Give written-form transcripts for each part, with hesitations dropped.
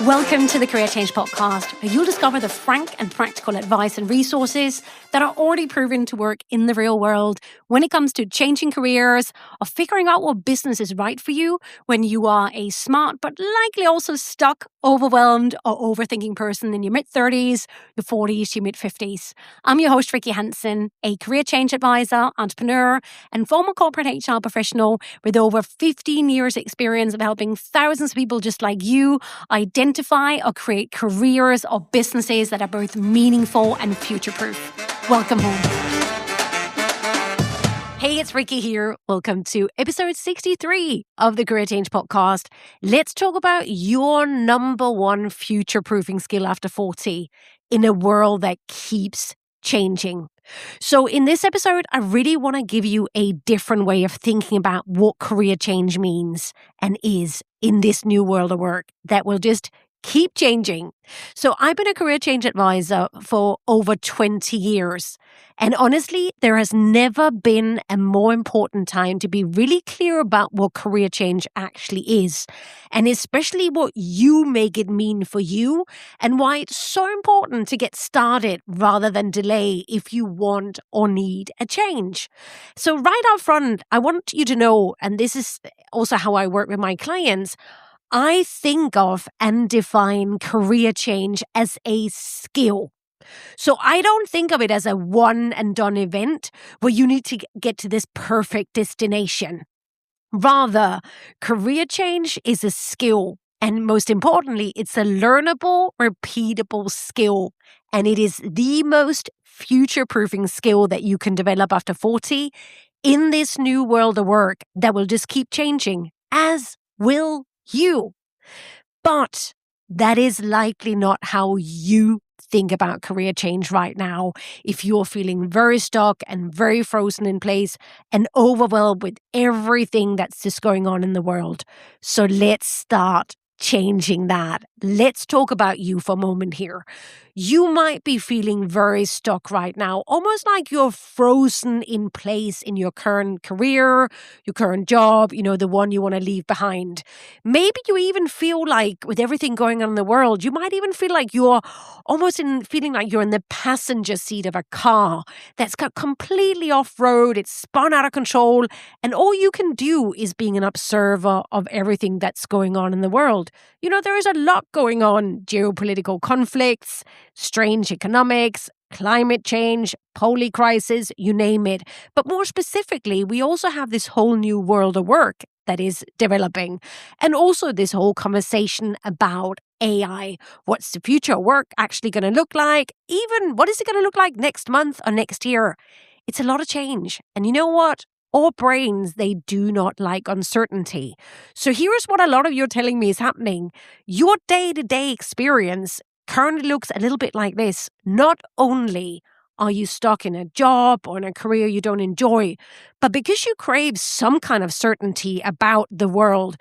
Welcome to the Career Change Podcast, where you'll discover the frank and practical advice and resources that are already proven to work in the real world when it comes to changing careers or figuring out what business is right for you when you are a smart but likely also stuck, overwhelmed, or overthinking person in your mid-30s, your 40s, your mid-50s. I'm your host, Rikke, Hansen, a career change advisor, entrepreneur, and former corporate HR professional with over 15 years experience of helping thousands of people just like you identify or create careers or businesses that are both meaningful and future-proof. Welcome home. Hey, it's Rikke here. Welcome to episode 63 of the Career Change Podcast. Let's talk about your number one future-proofing skill after 40 in a world that keeps changing. So in this episode, I really want to give you a different way of thinking about what career change means and is in this new world of work that will just keep changing. So I've been a career change advisor for over 20 years. And honestly, there has never been a more important time to be really clear about what career change actually is, and especially what you make it mean for you and why it's so important to get started rather than delay if you want or need a change. So right up front, I want you to know, and this is also how I work with my clients, I think of and define career change as a skill. So I don't think of it as a one and done event where you need to get to this perfect destination. Rather, career change is a skill. And most importantly, it's a learnable, repeatable skill. And it is the most future-proofing skill that you can develop after 40 in this new world of work that will just keep changing, as will you. But that is likely not how you think about career change right now if you're feeling very stuck and very frozen in place and overwhelmed with everything that's just going on in the world. So let's start changing that. Let's talk about you for a moment here. You might be feeling very stuck right now, almost like you're frozen in place in your current career, your current job, the one you want to leave behind. Maybe you even feel like with everything going on in the world, you might even feel like you're feeling like you're in the passenger seat of a car that's got completely off-road, it's spun out of control, and all you can do is being an observer of everything that's going on in the world. There is a lot going on: geopolitical conflicts, strange economics, climate change, poly crisis, you name it. But more specifically, we also have this whole new world of work that is developing. And also this whole conversation about AI. What's the future of work actually going to look like? Even what is it going to look like next month or next year? It's a lot of change. And you know what? Our brains, they do not like uncertainty. So here's what a lot of you are telling me is happening. Your day-to-day experience currently looks a little bit like this. Not only are you stuck in a job or in a career you don't enjoy, but because you crave some kind of certainty about the world,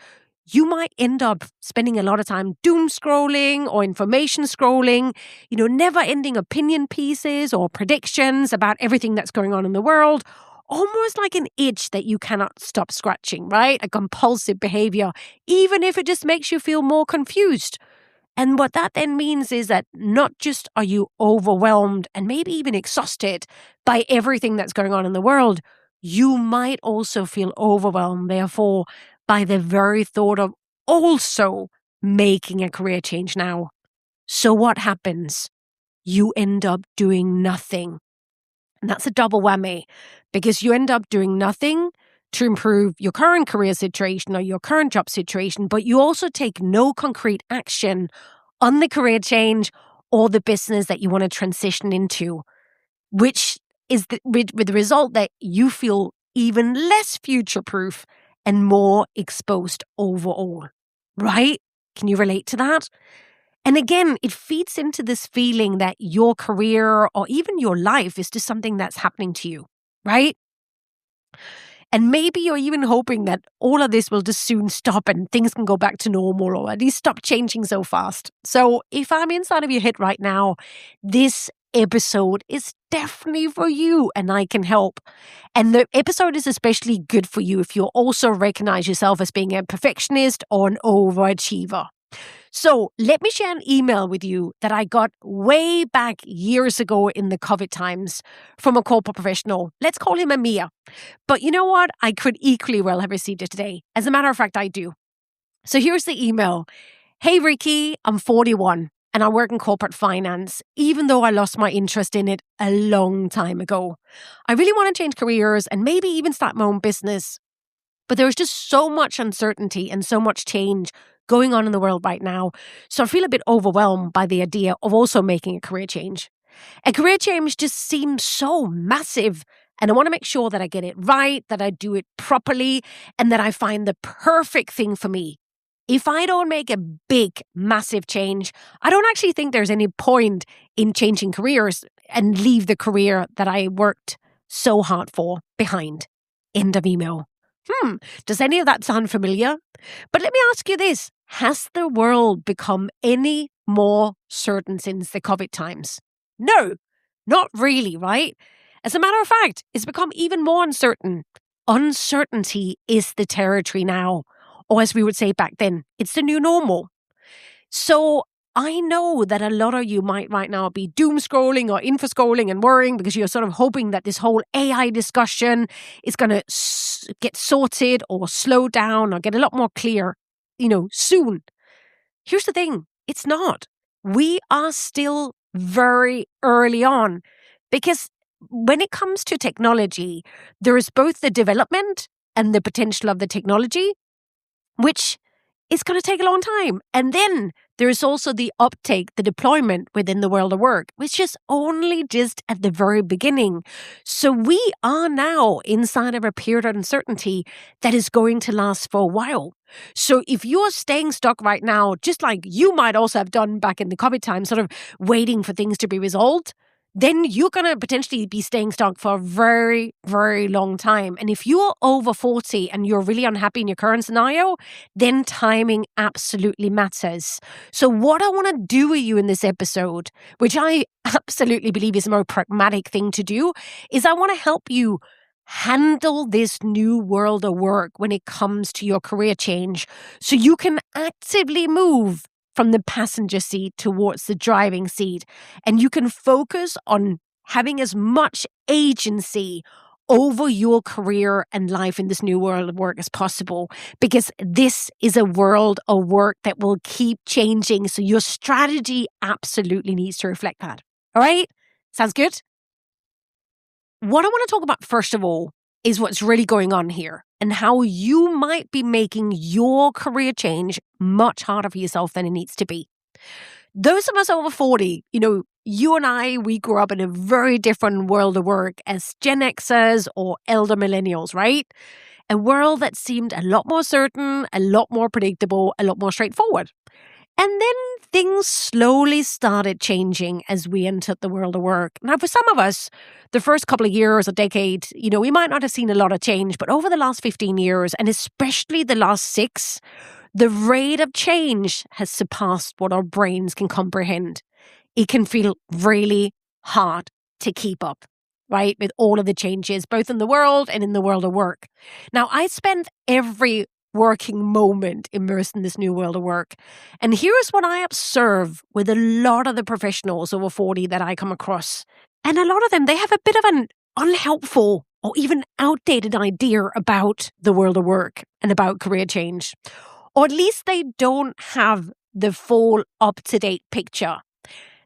you might end up spending a lot of time doom scrolling or information scrolling, never-ending opinion pieces or predictions about everything that's going on in the world. Almost like an itch that you cannot stop scratching, right? A compulsive behavior, even if it just makes you feel more confused. And what that then means is that not just are you overwhelmed and maybe even exhausted by everything that's going on in the world, you might also feel overwhelmed, therefore, by the very thought of also making a career change now. So what happens? You end up doing nothing. And that's a double whammy, because you end up doing nothing to improve your current career situation or your current job situation, but you also take no concrete action on the career change or the business that you want to transition into, which is with the result that you feel even less future-proof and more exposed overall, right? Can you relate to that? And again, it feeds into this feeling that your career or even your life is just something that's happening to you, right? And maybe you're even hoping that all of this will just soon stop and things can go back to normal, or at least stop changing so fast. So if I'm inside of your head right now, this episode is definitely for you and I can help. And the episode is especially good for you if you also recognize yourself as being a perfectionist or an overachiever. So let me share an email with you that I got way back years ago in the COVID times from a corporate professional. Let's call him Amir. But you know what? I could equally well have received it today. As a matter of fact, I do. So here's the email. Hey, Rikke, I'm 41 and I work in corporate finance, even though I lost my interest in it a long time ago. I really want to change careers and maybe even start my own business. But there's just so much uncertainty and so much change going on in the world right now. So I feel a bit overwhelmed by the idea of also making a career change. A career change just seems so massive. And I want to make sure that I get it right, that I do it properly, and that I find the perfect thing for me. If I don't make a big, massive change, I don't actually think there's any point in changing careers and leave the career that I worked so hard for behind. End of email. Does any of that sound familiar? But let me ask you this. Has the world become any more certain since the COVID times? No, not really, right? As a matter of fact, it's become even more uncertain. Uncertainty is the territory now. Or as we would say back then, it's the new normal. So I know that a lot of you might right now be doom scrolling or info scrolling and worrying because you're sort of hoping that this whole AI discussion is going to get sorted or slow down or get a lot more clear, soon. Here's the thing. It's not. We are still very early on because when it comes to technology, there is both the development and the potential of the technology, which is going to take a long time. And then there is also the uptake, the deployment within the world of work, which is only just at the very beginning. So we are now inside of a period of uncertainty that is going to last for a while. So if you're staying stuck right now, just like you might also have done back in the COVID time, sort of waiting for things to be resolved, then you're going to potentially be staying stuck for a very, very long time. And if you're over 40 and you're really unhappy in your current scenario, then timing absolutely matters. So what I want to do with you in this episode, which I absolutely believe is a more pragmatic thing to do, is I want to help you handle this new world of work when it comes to your career change so you can actively move from the passenger seat towards the driving seat. And you can focus on having as much agency over your career and life in this new world of work as possible, because this is a world of work that will keep changing. So your strategy absolutely needs to reflect that. All right? Sounds good? What I want to talk about first of all is what's really going on here and how you might be making your career change much harder for yourself than it needs to be. Those of us over 40, you and I, we grew up in a very different world of work as Gen Xers or elder millennials, right? A world that seemed a lot more certain, a lot more predictable, a lot more straightforward. And then things slowly started changing as we entered the world of work. Now, for some of us, the first couple of years or decade, we might not have seen a lot of change, but over the last 15 years, and especially the last 6, the rate of change has surpassed what our brains can comprehend. It can feel really hard to keep up, right, with all of the changes, both in the world and in the world of work. Now, I spent every working moment immersed in this new world of work. And here's what I observe with a lot of the professionals over 40 that I come across. And a lot of them, they have a bit of an unhelpful or even outdated idea about the world of work and about career change. Or at least they don't have the full up-to-date picture.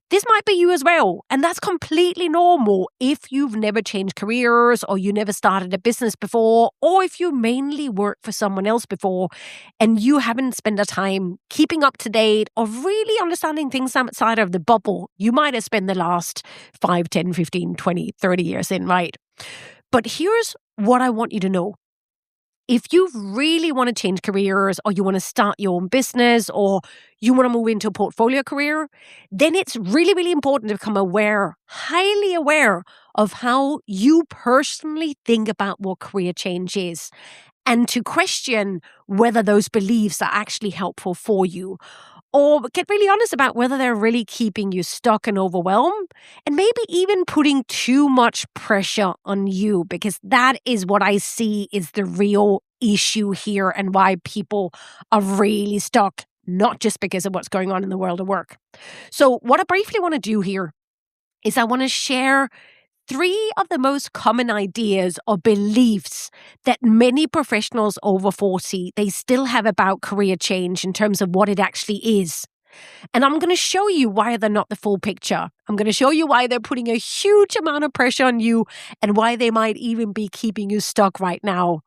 This might be you as well, and that's completely normal if you've never changed careers or you never started a business before, or if you mainly work for someone else before and you haven't spent the time keeping up to date or really understanding things outside of the bubble you might have spent the last 5, 10, 15, 20, 30 years in, right? But here's what I want you to know. If you really want to change careers or you want to start your own business or you want to move into a portfolio career, then it's really, really important to become aware, highly aware of how you personally think about what career change is and to question whether those beliefs are actually helpful for you. Or get really honest about whether they're really keeping you stuck and overwhelmed and maybe even putting too much pressure on you, because that is what I see is the real issue here and why people are really stuck not just because of what's going on in the world of work. So what I briefly want to do here is I want to share 3 of the most common ideas or beliefs that many professionals over 40, they still have about career change in terms of what it actually is. And I'm going to show you why they're not the full picture. I'm going to show you why they're putting a huge amount of pressure on you and why they might even be keeping you stuck right now.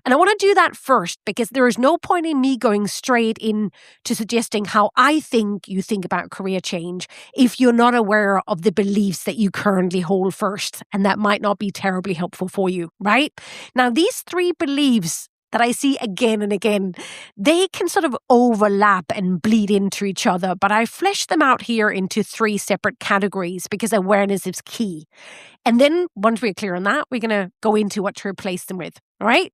And I want to do that first because there is no point in me going straight in to suggesting how I think you think about career change if you're not aware of the beliefs that you currently hold first. And that might not be terribly helpful for you, right? Now, these 3 beliefs that I see again and again, they can sort of overlap and bleed into each other, but I flesh them out here into 3 separate categories because awareness is key. And then once we're clear on that, we're going to go into what to replace them with. All right.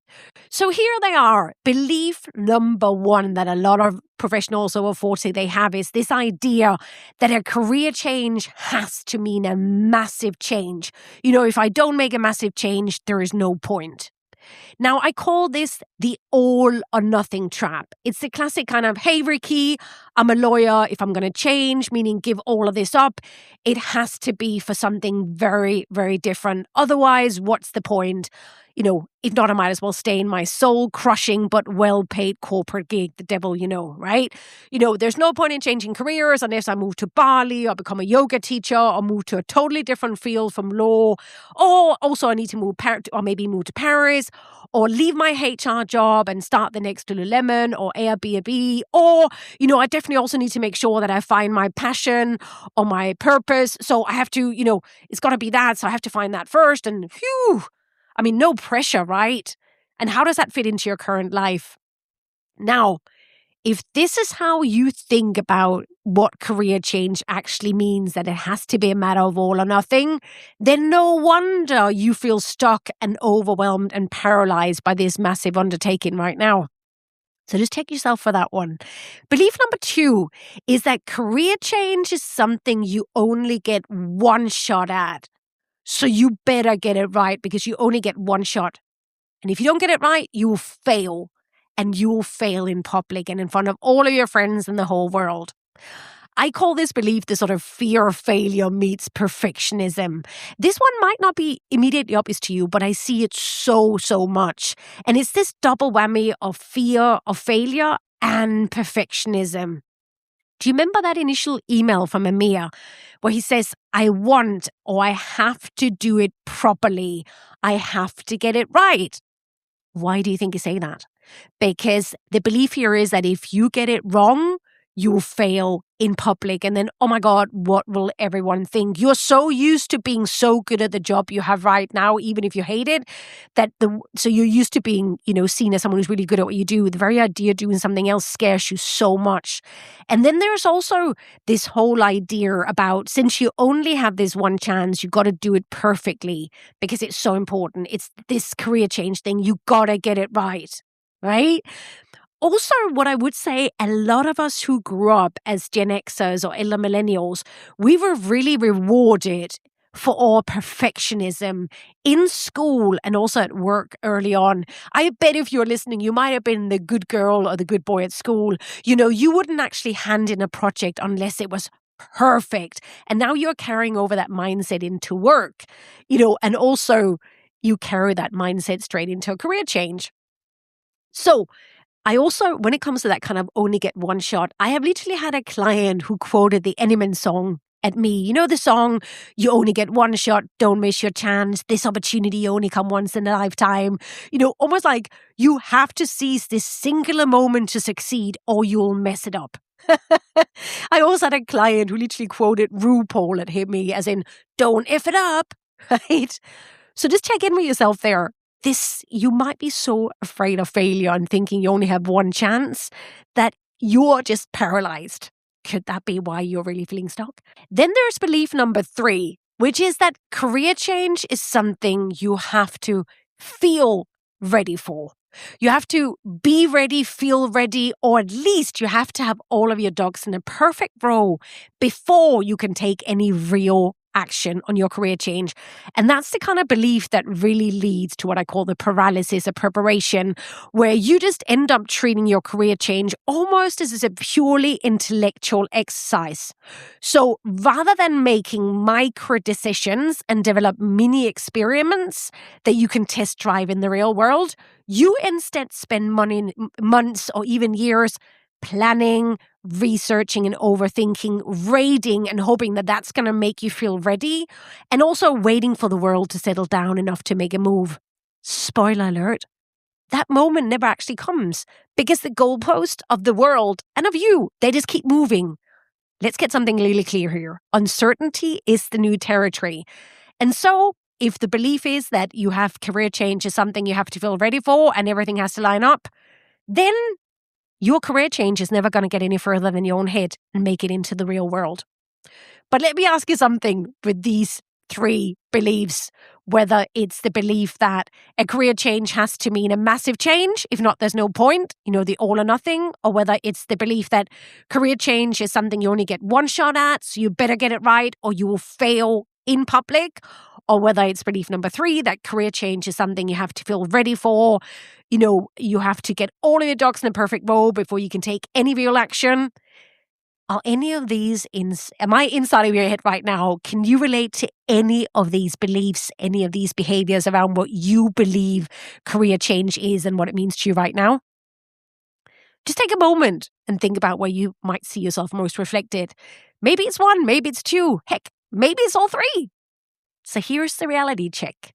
So here they are. Belief number 1 that a lot of professionals over 40 they have is this idea that a career change has to mean a massive change. You know, if I don't make a massive change, there is no point. Now, I call this the all or nothing trap. It's the classic kind of, hey, Rikke, I'm a lawyer. If I'm going to change, meaning give all of this up, it has to be for something very, very different. Otherwise, what's the point? You know, if not, I might as well stay in my soul-crushing but well-paid corporate gig, the devil you know, right? You know, there's no point in changing careers unless I move to Bali or become a yoga teacher or move to a totally different field from law. Or also I need to move or maybe move to Paris or leave my HR job and start the next Lululemon or Airbnb. Or, you know, I definitely also need to make sure that I find my passion or my purpose. So I have to, you know, it's got to be that. So I have to find that first. And phew, I mean, no pressure, right? And how does that fit into your current life? Now, if this is how you think about what career change actually means, that it has to be a matter of all or nothing, then no wonder you feel stuck and overwhelmed and paralyzed by this massive undertaking right now. So just take yourself for that one. Belief number 2 is that career change is something you only get one shot at. So you better get it right because you only get one shot. And if you don't get it right, you will fail. And you will fail in public and in front of all of your friends and the whole world. I call this belief the sort of fear of failure meets perfectionism. This one might not be immediately obvious to you, but I see it so much. And it's this double whammy of fear of failure and perfectionism. Do you remember that initial email from Amir where he says, I want or I have to do it properly. I have to get it right. Why do you think you say that? Because the belief here is that if you get it wrong, you'll fail in public. And then, oh my God, what will everyone think? You're so used to being so good at the job you have right now, even if you hate it, so you're used to being, you know, seen as someone who's really good at what you do. The very idea of doing something else scares you so much. And then there's also this whole idea about, since you only have this one chance, you got to do it perfectly because it's so important. It's this career change thing. You got to get it right. Right? Also, what I would say, a lot of us who grew up as Gen Xers or elder millennials, we were really rewarded for our perfectionism in school and also at work early on. I bet if you're listening, you might have been the good girl or the good boy at school. You know, you wouldn't actually hand in a project unless it was perfect. And now you're carrying over that mindset into work, you know, and also you carry that mindset straight into a career change. So I also, when it comes to that kind of only get one shot, I have literally had a client who quoted the Eminem song at me. You know the song, you only get one shot, don't miss your chance, this opportunity only come once in a lifetime. You know, almost like you have to seize this singular moment to succeed or you'll mess it up. I also had a client who literally quoted RuPaul at me as in, don't F it up, right? So just check in with yourself there. You might be so afraid of failure and thinking you only have one chance that you're just paralyzed. Could that be why you're really feeling stuck? Then there's belief number 3, which is that career change is something you have to feel ready for. You have to be ready, feel ready, or at least you have to have all of your ducks in a perfect row before you can take any real action on your career change. And that's the kind of belief that really leads to what I call the paralysis of preparation, where you just end up treating your career change almost as a purely intellectual exercise. So rather than making micro decisions and develop mini experiments that you can test drive in the real world, you instead spend months or even years planning, researching and overthinking, raiding and hoping that that's going to make you feel ready, and also waiting for the world to settle down enough to make a move. Spoiler alert, that moment never actually comes because the goalpost of the world and of you, they just keep moving. Let's get something really clear here. Uncertainty is the new territory. And so if the belief is that you have career change is something you have to feel ready for and everything has to line up, then your career change is never going to get any further than your own head and make it into the real world. But let me ask you something with these three beliefs, whether it's the belief that a career change has to mean a massive change, if not, there's no point, the all or nothing, or whether it's the belief that career change is something you only get one shot at, so you better get it right or you will fail in public, or whether it's belief number 3, that career change is something you have to feel ready for. You have to get all of your ducks in a perfect row before you can take any real action. Are any of these, am I inside of your head right now? Can you relate to any of these beliefs, any of these behaviors around what you believe career change is and what it means to you right now? Just take a moment and think about where you might see yourself most reflected. Maybe it's 1, maybe it's 2, heck, maybe it's all 3. So here's the reality check.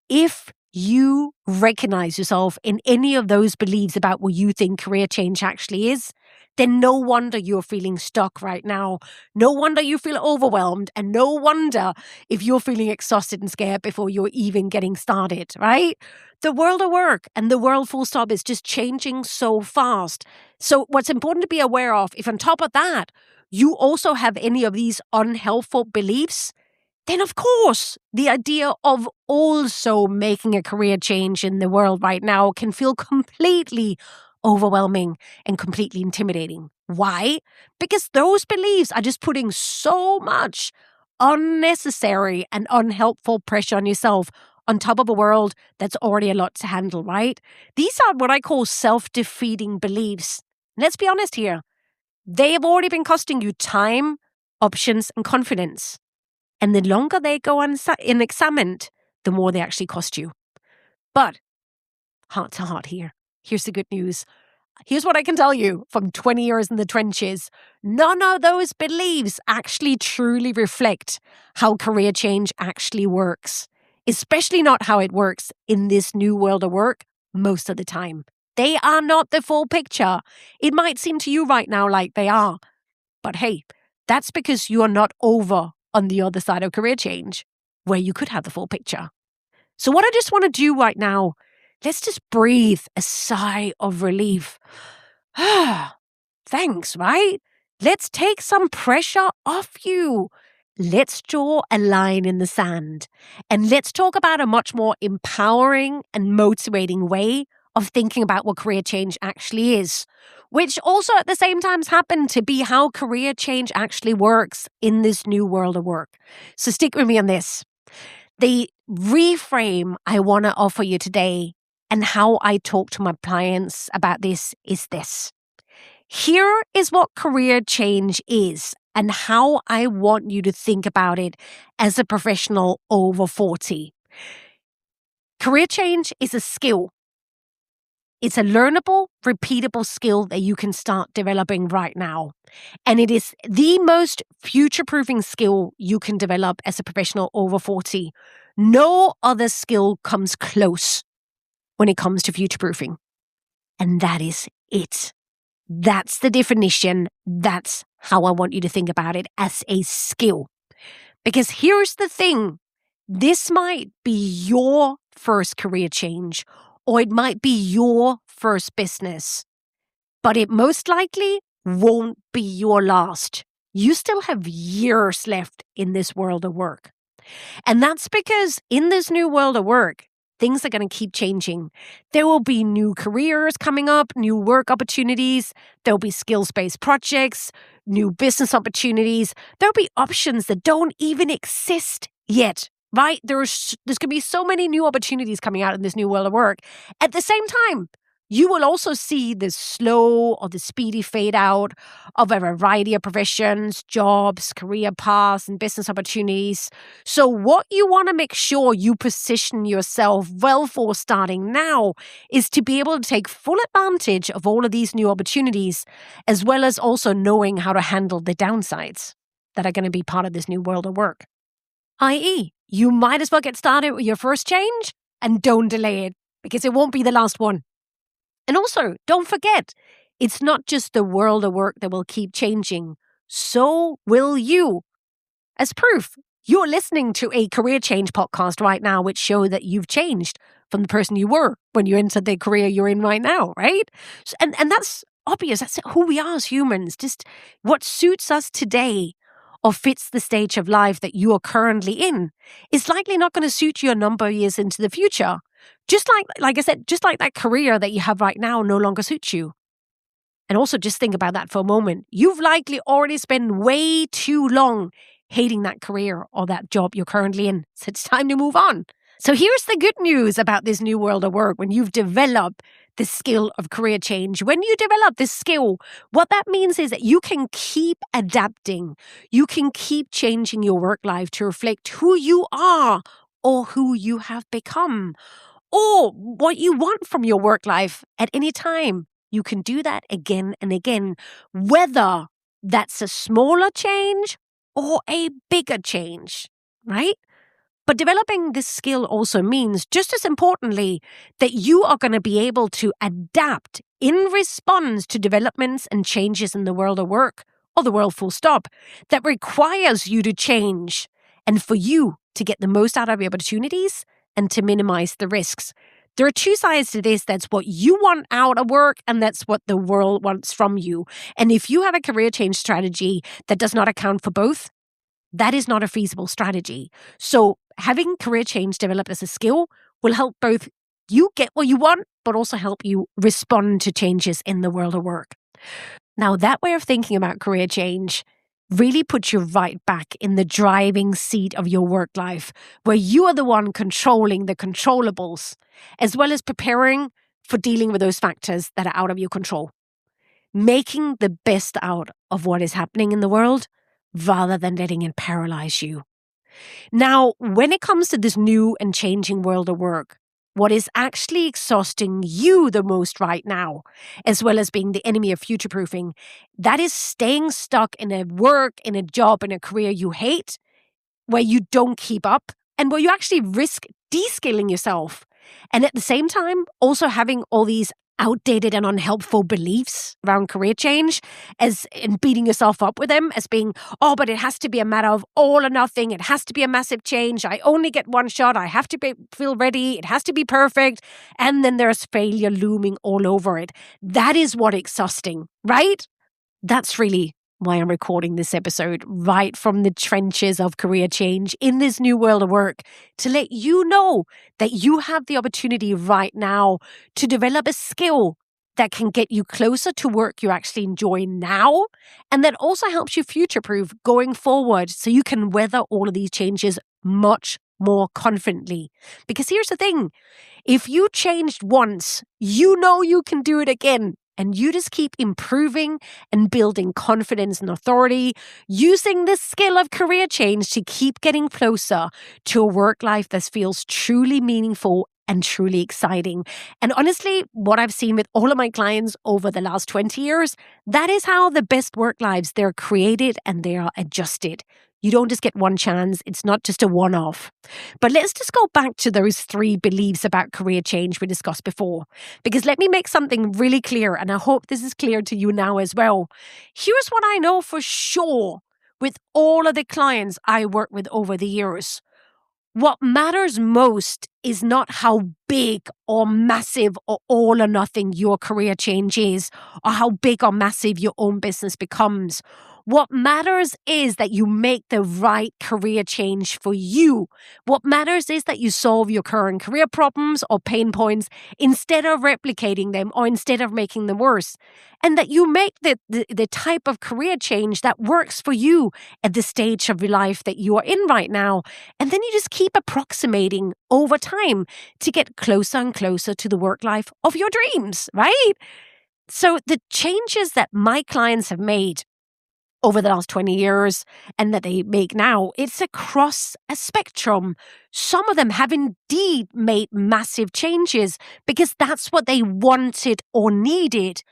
If you recognize yourself in any of those beliefs about what you think career change actually is, then no wonder you're feeling stuck right now. No wonder you feel overwhelmed, and no wonder if you're feeling exhausted and scared before you're even getting started, right? The world of work and the world full stop is just changing so fast. So what's important to be aware of, if on top of that, you also have any of these unhelpful beliefs, then of course, the idea of also making a career change in the world right now can feel completely overwhelming and completely intimidating. Why? Because those beliefs are just putting so much unnecessary and unhelpful pressure on yourself on top of a world that's already a lot to handle, right? These are what I call self-defeating beliefs. Let's be honest here. They have already been costing you time, options, and confidence. And the longer they go unexamined, the more they actually cost you. But heart to heart here, here's the good news. Here's what I can tell you from 20 years in the trenches. None of those beliefs actually truly reflect how career change actually works, especially not how it works in this new world of work most of the time. They are not the full picture. It might seem to you right now like they are. But hey, that's because you are not over on the other side of career change, where you could have the full picture. So what I just want to do right now, let's just breathe a sigh of relief. Thanks, right? Let's take some pressure off you. Let's draw a line in the sand, and let's talk about a much more empowering and motivating way of thinking about what career change actually is, which also at the same time happen to be how career change actually works in this new world of work. So stick with me on this. The reframe I want to offer you today and how I talk to my clients about this is this. Here is what career change is and how I want you to think about it as a professional over 40. Career change is a skill. It's a learnable, repeatable skill that you can start developing right now. And it is the most future-proofing skill you can develop as a professional over 40. No other skill comes close when it comes to future-proofing. And that is it. That's the definition. That's how I want you to think about it, as a skill. Because here's the thing. This might be your first career change, or it might be your first business, but it most likely won't be your last. You still have years left in this world of work. And that's because in this new world of work, things are going to keep changing. There will be new careers coming up, new work opportunities. There'll be skills-based projects, new business opportunities. There'll be options that don't even exist yet, right? There's going to be so many new opportunities coming out in this new world of work. At the same time, you will also see the slow or the speedy fade out of a variety of professions, jobs, career paths, and business opportunities. So what you want to make sure you position yourself well for starting now is to be able to take full advantage of all of these new opportunities, as well as also knowing how to handle the downsides that are going to be part of this new world of work. I.e., you might as well get started with your first change and don't delay it, because it won't be the last one. And also, don't forget, it's not just the world of work that will keep changing. So will you. As proof, you're listening to a career change podcast right now, which show that you've changed from the person you were when you entered the career you're in right now, right? And that's obvious. That's who we are as humans. Just what suits us today or fits the stage of life that you are currently in is likely not going to suit you a number of years into the future. Just like I said, just like that career that you have right now no longer suits you. And also just think about that for a moment. You've likely already spent way too long hating that career or that job you're currently in. So it's time to move on. So here's the good news about this new world of work. When you've developed the skill of career change, when you develop this skill, what that means is that you can keep adapting. You can keep changing your work life to reflect who you are or who you have become, or what you want from your work life at any time. You can do that again and again, whether that's a smaller change or a bigger change, right? But developing this skill also means, just as importantly, that you are going to be able to adapt in response to developments and changes in the world of work, or the world full stop, that requires you to change and for you to get the most out of your opportunities and to minimize the risks. There are two sides to this. That's what you want out of work, and that's what the world wants from you. And if you have a career change strategy that does not account for both, that is not a feasible strategy. So having career change developed as a skill will help both you get what you want, but also help you respond to changes in the world of work. Now, that way of thinking about career change really puts you right back in the driving seat of your work life, where you are the one controlling the controllables, as well as preparing for dealing with those factors that are out of your control. Making the best out of what is happening in the world rather than letting it paralyze you. Now, when it comes to this new and changing world of work, what is actually exhausting you the most right now, as well as being the enemy of future-proofing, that is staying stuck in a work, in a job, in a career you hate, where you don't keep up, and where you actually risk de-skilling yourself. And at the same time, also having all these outdated and unhelpful beliefs around career change, as in beating yourself up with them as being, oh, but it has to be a matter of all or nothing. It has to be a massive change. I only get one shot. I have to feel ready. It has to be perfect. And then there's failure looming all over it. That is what exhausting, right? That's really why I'm recording this episode right from the trenches of career change in this new world of work, to let you know that you have the opportunity right now to develop a skill that can get you closer to work you actually enjoy now, and that also helps you future-proof going forward so you can weather all of these changes much more confidently. Because here's the thing, if you changed once, you know you can do it again. And you just keep improving and building confidence and authority, using the skill of career change to keep getting closer to a work life that feels truly meaningful and truly exciting. And honestly, what I've seen with all of my clients over the last 20 years, that is how the best work lives, they're created and they are adjusted. You don't just get one chance. It's not just a one-off. But let's just go back to those 3 beliefs about career change we discussed before. Because let me make something really clear, and I hope this is clear to you now as well. Here's what I know for sure with all of the clients I work with over the years. What matters most is not how big or massive or all or nothing your career change is, or how big or massive your own business becomes. What matters is that you make the right career change for you. What matters is that you solve your current career problems or pain points instead of replicating them or instead of making them worse. And that you make the type of career change that works for you at the stage of your life that you are in right now. And then you just keep approximating over time to get closer and closer to the work life of your dreams, right? So the changes that my clients have made over the last 20 years and that they make now, it's across a spectrum. Some of them have indeed made massive changes because that's what they wanted or needed.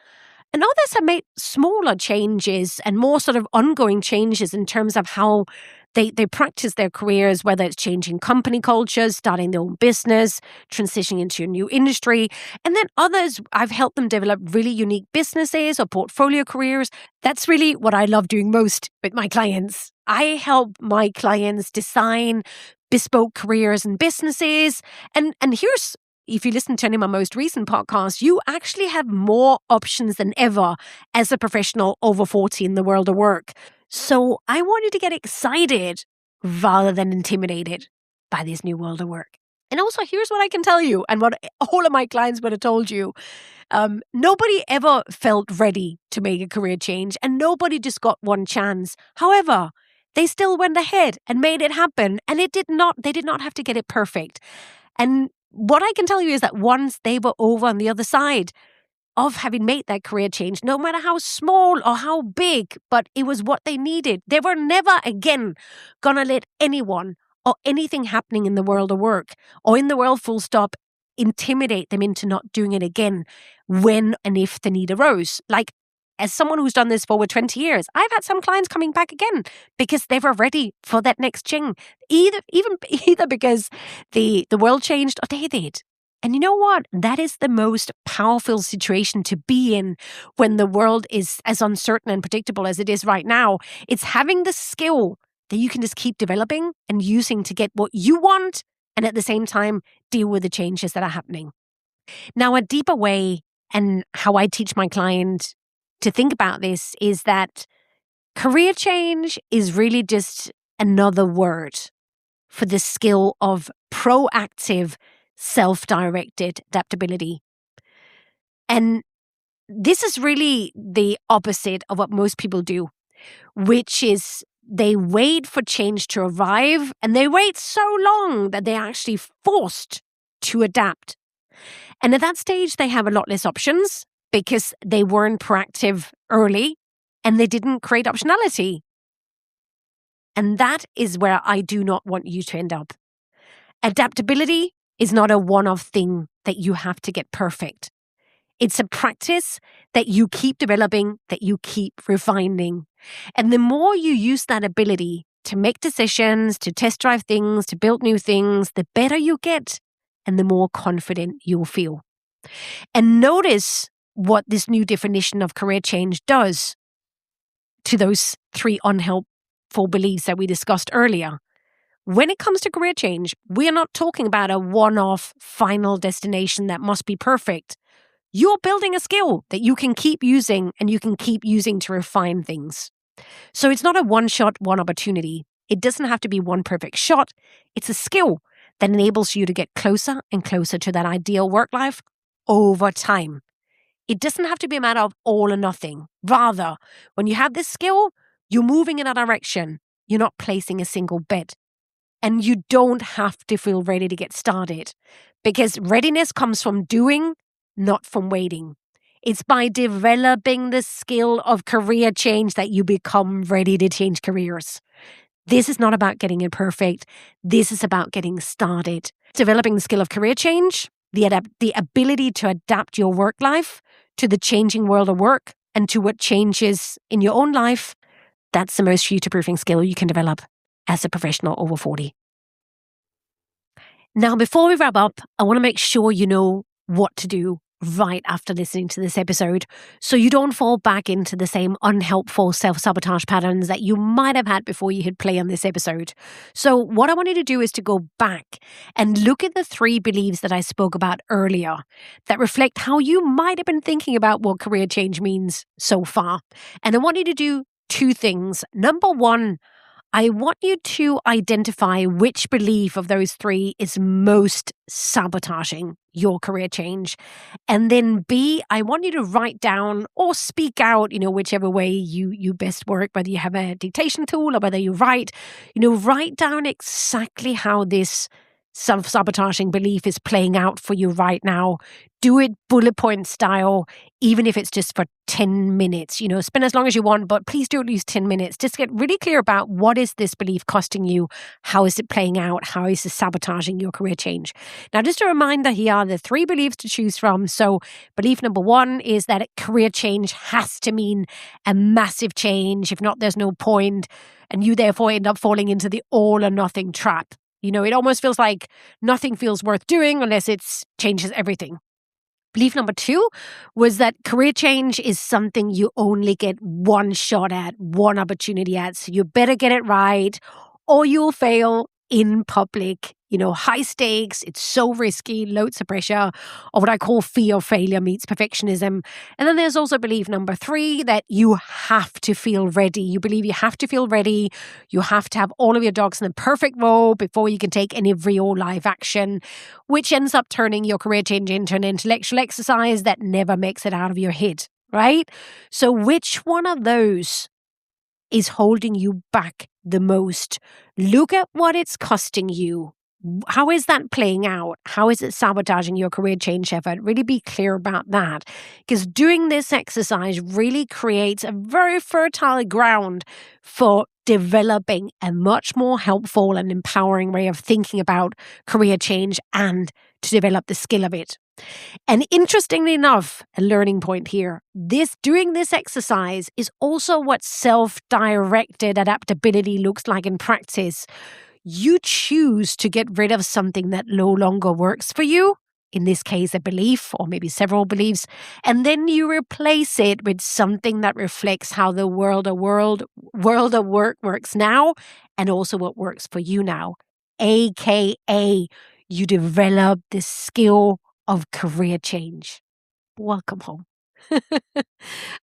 And others have made smaller changes and more sort of ongoing changes in terms of how they practice their careers, whether it's changing company cultures, starting their own business, transitioning into a new industry. And then others, I've helped them develop really unique businesses or portfolio careers. That's really what I love doing most with my clients. I help my clients design bespoke careers and businesses. And here's, if you listen to any of my most recent podcasts, you actually have more options than ever as a professional over 40 in the world of work. So I want you to get excited rather than intimidated by this new world of work. And also, here's what I can tell you and what all of my clients would have told you. Nobody ever felt ready to make a career change and nobody just got one chance. However, they still went ahead and made it happen. And they did not have to get it perfect. And what I can tell you is that once they were over on the other side of having made that career change, no matter how small or how big, but it was what they needed. They were never again going to let anyone or anything happening in the world of work or in the world full stop intimidate them into not doing it again when and if the need arose. Like, as someone who's done this for over 20 years, I've had some clients coming back again because they were ready for that next ching, either because the world changed or they did. And you know what? That is the most powerful situation to be in when the world is as uncertain and predictable as it is right now. It's having the skill that you can just keep developing and using to get what you want and at the same time deal with the changes that are happening. Now, a deeper way and how I teach my client to think about this is that career change is really just another word for the skill of proactive, self-directed adaptability. And this is really the opposite of what most people do, which is they wait for change to arrive and they wait so long that they're actually forced to adapt. And at that stage, they have a lot less options because they weren't proactive early and they didn't create optionality. And that is where I do not want you to end up. Adaptability is not a one-off thing that you have to get perfect. It's a practice that you keep developing, that you keep refining. And the more you use that ability to make decisions, to test drive things, to build new things, the better you get and the more confident you'll feel. And notice what this new definition of career change does to those 3 unhelpful beliefs that we discussed earlier. When it comes to career change, we are not talking about a one-off final destination that must be perfect. You're building a skill that you can keep using and you can keep using to refine things. So it's not a one-shot, one opportunity. It doesn't have to be one perfect shot. It's a skill that enables you to get closer and closer to that ideal work life over time. It doesn't have to be a matter of all or nothing. Rather, when you have this skill, you're moving in a direction. You're not placing a single bet. And you don't have to feel ready to get started because readiness comes from doing, not from waiting. It's by developing the skill of career change that you become ready to change careers. This is not about getting it perfect. This is about getting started. Developing the skill of career change, the ability to adapt your work life to the changing world of work and to what changes in your own life, that's the most future-proofing skill you can develop as a professional over 40. Now, before we wrap up, I want to make sure you know what to do right after listening to this episode so you don't fall back into the same unhelpful self-sabotage patterns that you might have had before you hit play on this episode. So what I want you to do is to go back and look at the 3 beliefs that I spoke about earlier that reflect how you might have been thinking about what career change means so far. And I want you to do two things. Number one, I want you to identify which belief of those three is most sabotaging your career change. And then B, I want you to write down or speak out, whichever way you best work, whether you have a dictation tool or whether you write, write down exactly how this self-sabotaging belief is playing out for you right now. Do it bullet point style, even if it's just for 10 minutes. Spend as long as you want, but please do at least 10 minutes. Just get really clear about what is this belief costing you? How is it playing out? How is it sabotaging your career change? Now, just a reminder here are the three beliefs to choose from. So belief number one is that a career change has to mean a massive change. If not, there's no point. And you therefore end up falling into the all or nothing trap. It almost feels like nothing feels worth doing unless it changes everything. Belief number two was that career change is something you only get one shot at, one opportunity at. So you better get it right or you'll fail in public. High stakes, it's so risky, loads of pressure, or what I call fear of failure meets perfectionism. And then there's also belief number three that you have to feel ready. You believe you have to feel ready. You have to have all of your dogs in the perfect row before you can take any real life action, which ends up turning your career change into an intellectual exercise that never makes it out of your head, right? So which one of those is holding you back the most? Look at what it's costing you. How is that playing out? How is it sabotaging your career change effort? Really be clear about that. Because doing this exercise really creates a very fertile ground for developing a much more helpful and empowering way of thinking about career change and to develop the skill of it. And interestingly enough, a learning point here, doing this exercise is also what self-directed adaptability looks like in practice. You choose to get rid of something that no longer works for you, in this case, a belief or maybe several beliefs, and then you replace it with something that reflects how the world of work works now and also what works for you now, aka you develop the skill of career change. Welcome home.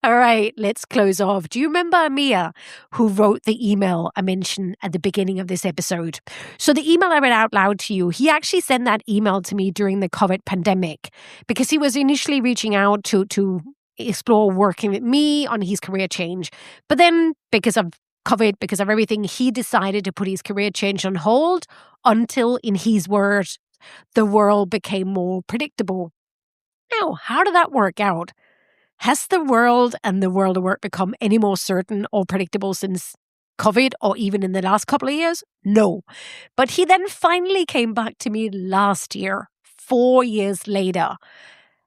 All right, let's close off. Do you remember Mia, who wrote the email I mentioned at the beginning of this episode? So the email I read out loud to you, he actually sent that email to me during the COVID pandemic because he was initially reaching out to explore working with me on his career change. But then because of COVID, because of everything, he decided to put his career change on hold until, in his words, the world became more predictable. Now, how did that work out? Has the world and the world of work become any more certain or predictable since COVID or even in the last couple of years? No. But he then finally came back to me last year, 4 years later.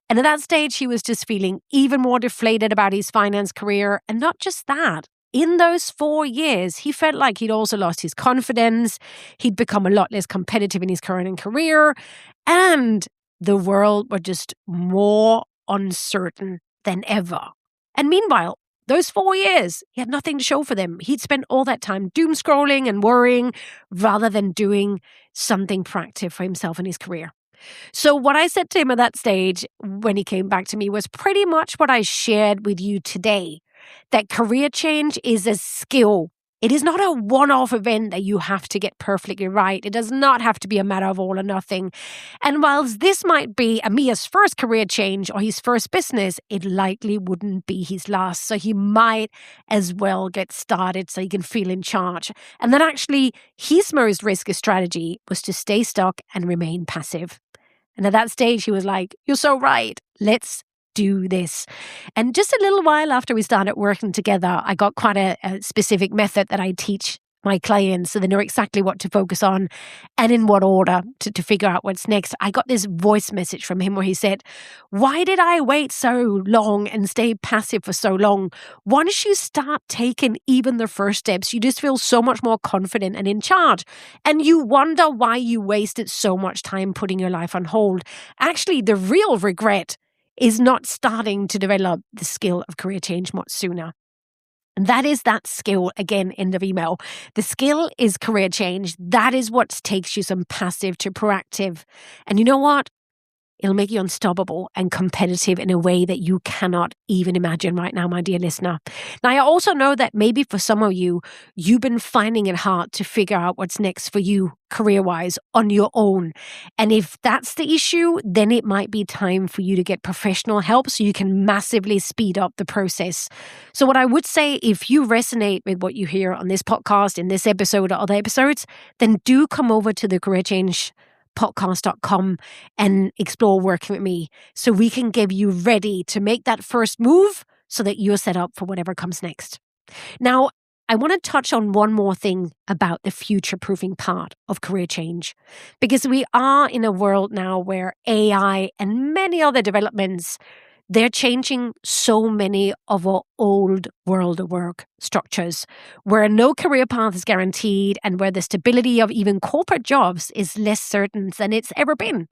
And at that stage, he was just feeling even more deflated about his finance career. And not just that. In those 4 years, he felt like he'd also lost his confidence. He'd become a lot less competitive in his current career. And the world was just more uncertain than ever. And meanwhile, those 4 years, he had nothing to show for them. He'd spent all that time doom scrolling and worrying rather than doing something proactive for himself and his career. So what I said to him at that stage when he came back to me was pretty much what I shared with you today, that career change is a skill. It is not a one-off event that you have to get perfectly right. It does not have to be a matter of all or nothing. And whilst this might be Amia's first career change or his first business, it likely wouldn't be his last. So he might as well get started so he can feel in charge. And then actually, his most risky strategy was to stay stuck and remain passive. And at that stage, he was like, "You're so right. Let's do this." And just a little while after we started working together, I got quite a specific method that I teach my clients so they know exactly what to focus on and in what order to figure out what's next. I got this voice message from him where he said, "Why did I wait so long and stay passive for so long? Once you start taking even the first steps, you just feel so much more confident and in charge. And you wonder why you wasted so much time putting your life on hold. Actually, the real regret is not starting to develop the skill of career change much sooner." And that is that skill, again, end of email. The skill is career change. That is what takes you from passive to proactive. And you know what? It'll make you unstoppable and competitive in a way that you cannot even imagine right now, my dear listener. Now, I also know that maybe for some of you, you've been finding it hard to figure out what's next for you career-wise on your own. And if that's the issue, then it might be time for you to get professional help so you can massively speed up the process. So what I would say, if you resonate with what you hear on this podcast, in this episode or other episodes, then do come over to the careerchangepodcast.com and explore working with me so we can get you ready to make that first move so that you're set up for whatever comes next. Now, I want to touch on one more thing about the future-proofing part of career change, because we are in a world now where AI and many other developments, they're changing so many of our old world of work structures, where no career path is guaranteed and where the stability of even corporate jobs is less certain than it's ever been.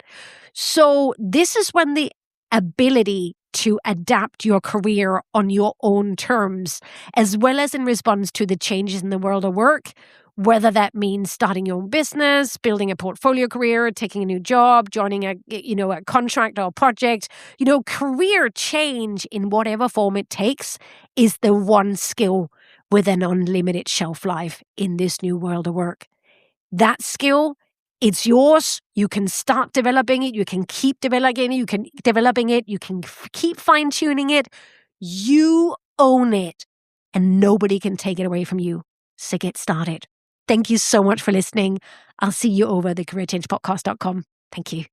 So this is when the ability to adapt your career on your own terms, as well as in response to the changes in the world of work, whether that means starting your own business, building a portfolio career, taking a new job, joining a contract or a project, career change in whatever form it takes is the one skill with an unlimited shelf life in this new world of work. That skill, it's yours. You can start developing it. You can keep developing it. You can keep fine-tuning it. You own it, and nobody can take it away from you. So get started. Thank you so much for listening. I'll see you over at thecareerchangepodcast.com. Thank you.